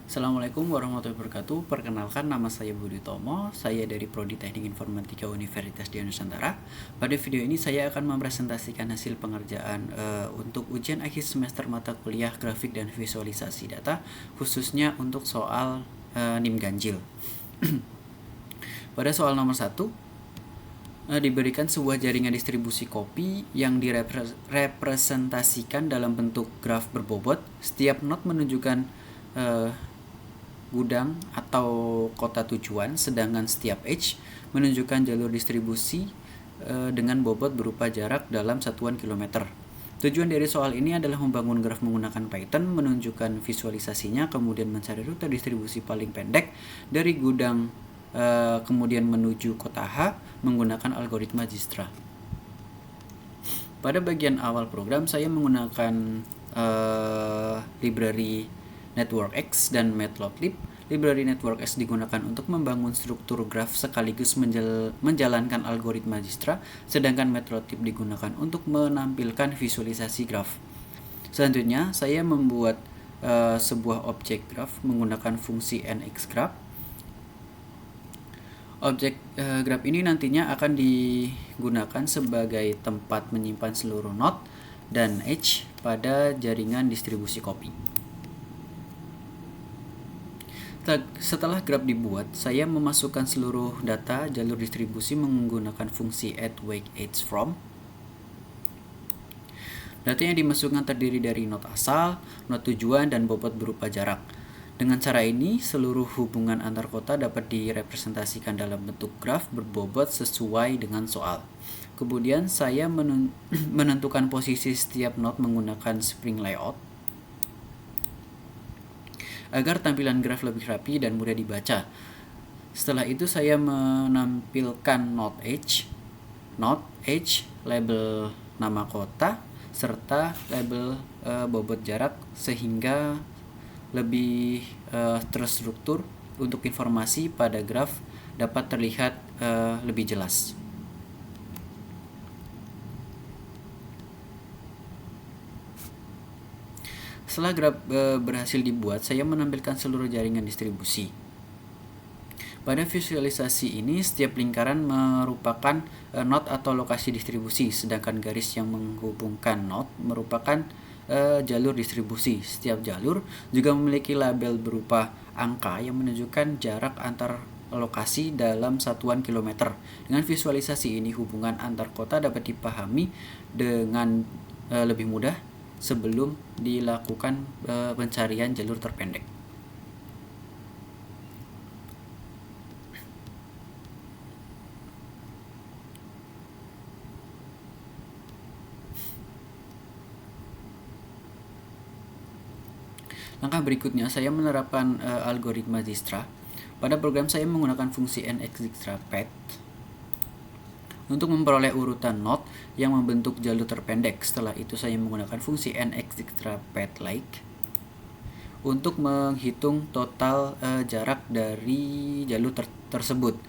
Assalamualaikum warahmatullahi wabarakatuh. Perkenalkan, nama saya Budi Tomo. Saya dari Prodi Teknik Informatika Universitas Dian Nusantara. Pada video ini saya akan mempresentasikan hasil pengerjaan untuk ujian akhir semester mata kuliah grafik dan visualisasi data, khususnya untuk soal NIM ganjil. Pada soal nomor 1, diberikan sebuah jaringan distribusi kopi yang direpresentasikan dalam bentuk graf berbobot. Setiap not menunjukkan gudang atau kota tujuan, sedangkan setiap edge menunjukkan jalur distribusi dengan bobot berupa jarak dalam satuan kilometer. Tujuan dari soal ini adalah membangun graf menggunakan Python, menunjukkan visualisasinya, kemudian mencari rute distribusi paling pendek dari gudang kemudian menuju kota H menggunakan algoritma Dijkstra. Pada bagian awal program saya menggunakan library NetworkX dan Matplotlib. Library NetworkX digunakan untuk membangun struktur graf sekaligus menjalankan algoritma Dijkstra, sedangkan Matplotlib digunakan untuk menampilkan visualisasi graf. Selanjutnya, saya membuat sebuah objek graf menggunakan fungsi nxgraph. Objek graf ini nantinya akan digunakan sebagai tempat menyimpan seluruh node dan edge pada jaringan distribusi kopi. Setelah graf dibuat, saya memasukkan seluruh data jalur distribusi menggunakan fungsi add_wake_edge_from. Data yang dimasukkan terdiri dari not asal, not tujuan, dan bobot berupa jarak. Dengan cara ini, seluruh hubungan antar kota dapat direpresentasikan dalam bentuk graf berbobot sesuai dengan soal. Kemudian saya menentukan posisi setiap node menggunakan Spring Layout agar tampilan graf lebih rapi dan mudah dibaca. Setelah itu saya menampilkan node edge, label nama kota, serta label bobot jarak sehingga lebih terstruktur untuk informasi pada graf dapat terlihat lebih jelas. Setelah graf berhasil dibuat, saya menampilkan seluruh jaringan distribusi. Pada visualisasi ini, setiap lingkaran merupakan node atau lokasi distribusi, sedangkan garis yang menghubungkan node merupakan jalur distribusi. Setiap jalur juga memiliki label berupa angka yang menunjukkan jarak antar lokasi dalam satuan kilometer. Dengan visualisasi ini, hubungan antar kota dapat dipahami dengan lebih mudah sebelum dilakukan pencarian jalur terpendek. Langkah berikutnya, saya menerapkan algoritma Dijkstra. Pada program saya menggunakan fungsi nxDijkstraPath untuk memperoleh urutan node yang membentuk jalur terpendek. Setelah itu saya menggunakan fungsi nxDijkstraPathLike untuk menghitung total jarak dari jalur tersebut.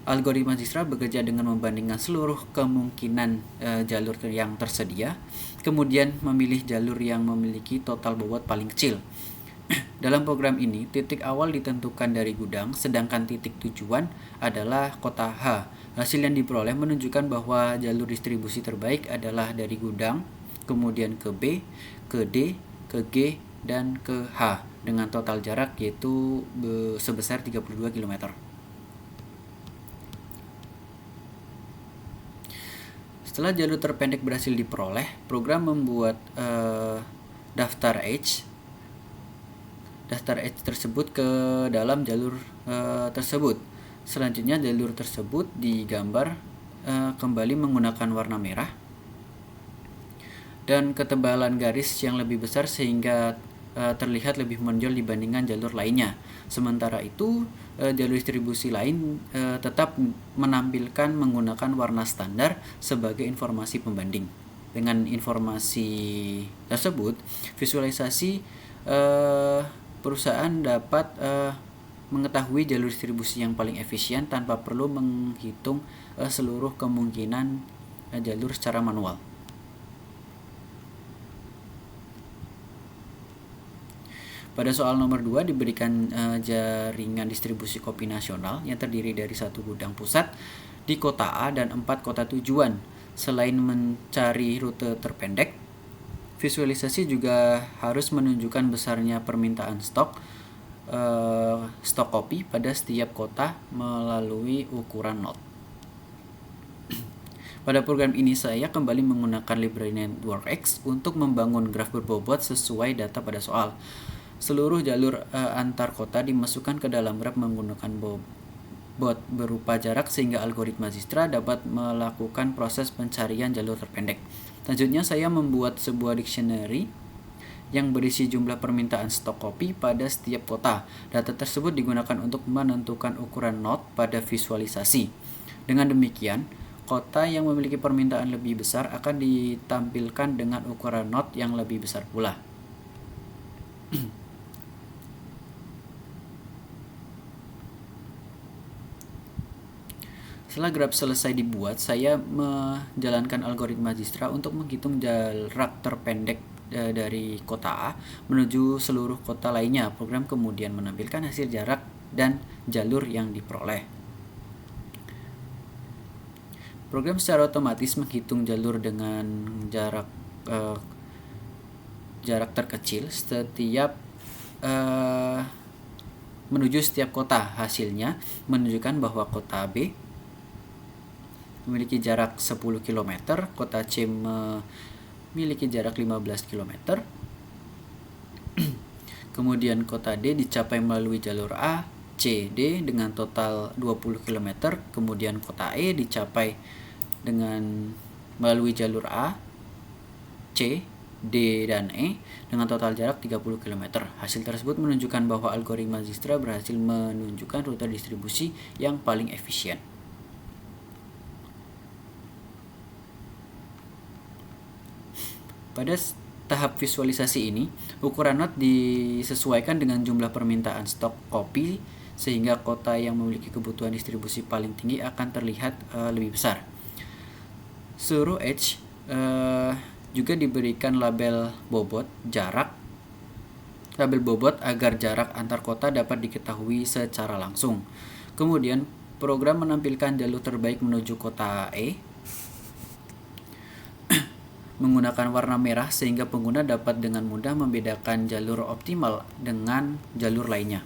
Algoritma Dijkstra bekerja dengan membandingkan seluruh kemungkinan jalur yang tersedia, kemudian memilih jalur yang memiliki total bobot paling kecil. Dalam program ini, titik awal ditentukan dari gudang, sedangkan titik tujuan adalah kota H. Hasil yang diperoleh menunjukkan bahwa jalur distribusi terbaik adalah dari gudang, kemudian ke B, ke D, ke G, dan ke H dengan total jarak yaitu sebesar 32 km. Setelah jalur terpendek berhasil diperoleh, program membuat daftar edge tersebut ke dalam jalur tersebut. Selanjutnya jalur tersebut digambar kembali menggunakan warna merah dan ketebalan garis yang lebih besar sehingga terlihat lebih menonjol dibandingkan jalur lainnya. Sementara itu, jalur distribusi lain tetap menampilkan menggunakan warna standar sebagai informasi pembanding. Dengan informasi tersebut, visualisasi perusahaan dapat mengetahui jalur distribusi yang paling efisien tanpa perlu menghitung seluruh kemungkinan jalur secara manual. Pada soal nomor 2 diberikan jaringan distribusi kopi nasional yang terdiri dari 1 gudang pusat di kota A dan 4 kota tujuan. Selain mencari rute terpendek, visualisasi juga harus menunjukkan besarnya permintaan stok kopi pada setiap kota melalui ukuran not. Pada program ini saya kembali menggunakan library NetworkX untuk membangun graf berbobot sesuai data pada soal. Seluruh jalur antar kota dimasukkan ke dalam graf menggunakan bobot berupa jarak sehingga algoritma Dijkstra dapat melakukan proses pencarian jalur terpendek. Selanjutnya saya membuat sebuah dictionary yang berisi jumlah permintaan stok kopi pada setiap kota. Data tersebut digunakan untuk menentukan ukuran not pada visualisasi. Dengan demikian, kota yang memiliki permintaan lebih besar akan ditampilkan dengan ukuran not yang lebih besar pula. Setelah graf selesai dibuat, saya menjalankan algoritma Dijkstra untuk menghitung jarak terpendek dari kota A menuju seluruh kota lainnya. Program kemudian menampilkan hasil jarak dan jalur yang diperoleh. Program secara otomatis menghitung jalur dengan jarak terkecil menuju setiap kota. Hasilnya menunjukkan bahwa kota B memiliki jarak 10 km, kota C memiliki jarak 15 km. Kemudian kota D dicapai melalui jalur A, C, D dengan total 20 km. Kemudian kota E dicapai dengan melalui jalur A, C, D, dan E dengan total jarak 30 km. Hasil tersebut menunjukkan bahwa algoritma Dijkstra berhasil menunjukkan rute distribusi yang paling efisien. Pada tahap visualisasi ini, ukuran not disesuaikan dengan jumlah permintaan stok kopi sehingga kota yang memiliki kebutuhan distribusi paling tinggi akan terlihat lebih besar. Seluruh edge juga diberikan label bobot agar jarak antar kota dapat diketahui secara langsung. Kemudian program menampilkan jalur terbaik menuju kota E menggunakan warna merah sehingga pengguna dapat dengan mudah membedakan jalur optimal dengan jalur lainnya.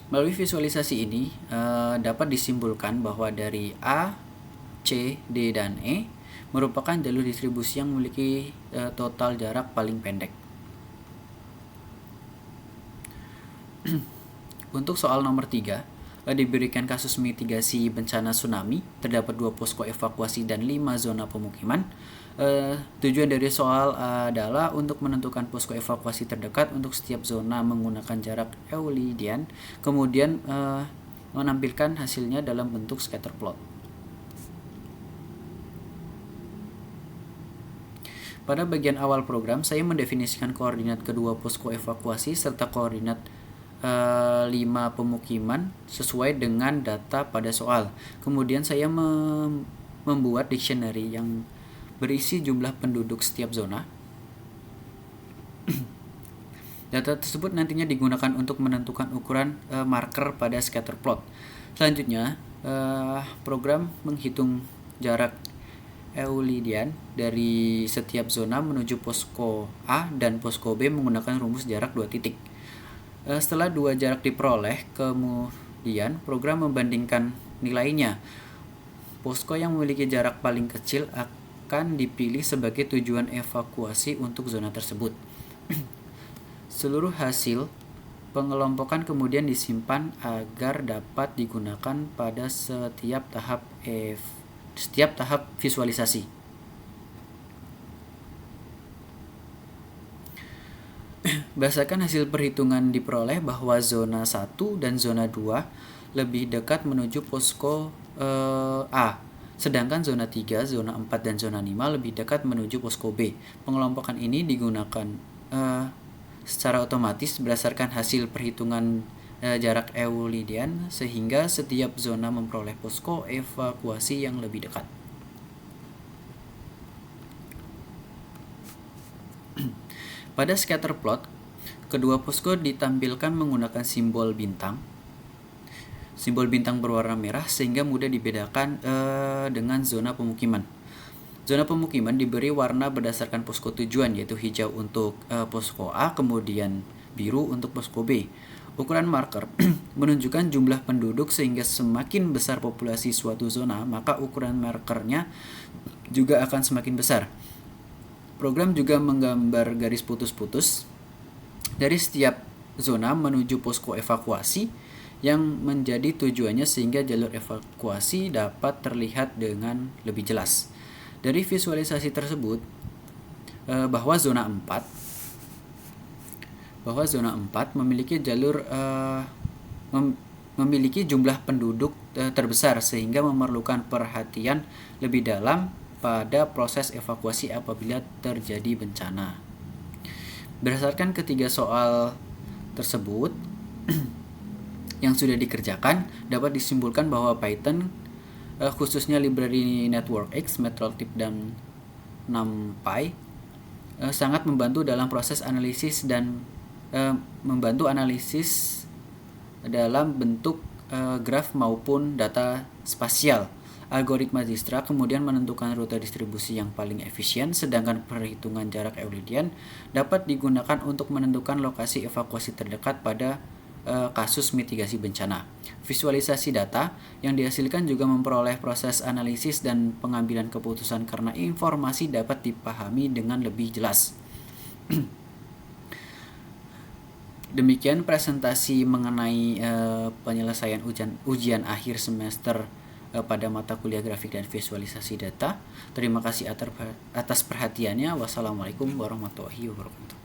Melalui visualisasi ini dapat disimpulkan bahwa dari A, C, D, dan E merupakan jalur distribusi yang memiliki total jarak paling pendek. Untuk soal nomor 3, diberikan kasus mitigasi bencana tsunami, terdapat 2 posko evakuasi dan 5 zona pemukiman. Tujuan dari soal adalah untuk menentukan posko evakuasi terdekat untuk setiap zona menggunakan jarak Euclidean, kemudian menampilkan hasilnya dalam bentuk scatter plot. Pada bagian awal program, saya mendefinisikan koordinat kedua posko evakuasi serta koordinat 5 pemukiman sesuai dengan data pada soal. Kemudian saya membuat dictionary yang berisi jumlah penduduk setiap zona. Data tersebut nantinya digunakan untuk menentukan ukuran marker pada scatter plot. Selanjutnya, program menghitung jarak Euclidean dari setiap zona menuju posko A dan posko B menggunakan rumus jarak 2 titik. Setelah 2 jarak diperoleh, kemudian program membandingkan nilainya. Posko yang memiliki jarak paling kecil akan dipilih sebagai tujuan evakuasi untuk zona tersebut. Seluruh hasil pengelompokan kemudian disimpan agar dapat digunakan pada setiap tahap visualisasi. Berdasarkan hasil perhitungan diperoleh bahwa zona 1 dan zona 2 lebih dekat menuju posko A, sedangkan zona 3, zona 4, dan zona 5 lebih dekat menuju posko B. Pengelompokan ini digunakan secara otomatis berdasarkan hasil perhitungan jarak Euclidean sehingga setiap zona memperoleh posko evakuasi yang lebih dekat. Pada scatter plot, kedua posko ditampilkan menggunakan simbol bintang. Simbol bintang berwarna merah sehingga mudah dibedakan dengan zona pemukiman. Zona pemukiman diberi warna berdasarkan posko tujuan, yaitu hijau untuk posko A, kemudian biru untuk posko B. Ukuran marker menunjukkan jumlah penduduk, sehingga semakin besar populasi suatu zona, maka ukuran markernya juga akan semakin besar. Program juga menggambar garis putus-putus dari setiap zona menuju posko evakuasi yang menjadi tujuannya, sehingga jalur evakuasi dapat terlihat dengan lebih jelas. Dari visualisasi tersebut, bahwa zona 4 memiliki memiliki jumlah penduduk terbesar, sehingga memerlukan perhatian lebih dalam pada proses evakuasi apabila terjadi bencana. Berdasarkan ketiga soal tersebut yang sudah dikerjakan, dapat disimpulkan bahwa Python, khususnya library NetworkX, Matplotlib, dan NumPy sangat membantu dalam proses analisis dan membantu analisis dalam bentuk graf maupun data spasial. Algoritma Dijkstra kemudian menentukan rute distribusi yang paling efisien, sedangkan perhitungan jarak Euclidean dapat digunakan untuk menentukan lokasi evakuasi terdekat pada kasus mitigasi bencana. Visualisasi data yang dihasilkan juga memperoleh proses analisis dan pengambilan keputusan karena informasi dapat dipahami dengan lebih jelas. Demikian presentasi mengenai penyelesaian ujian akhir semester pada mata kuliah grafik dan visualisasi data. Terima kasih atas perhatiannya. Wassalamualaikum warahmatullahi wabarakatuh.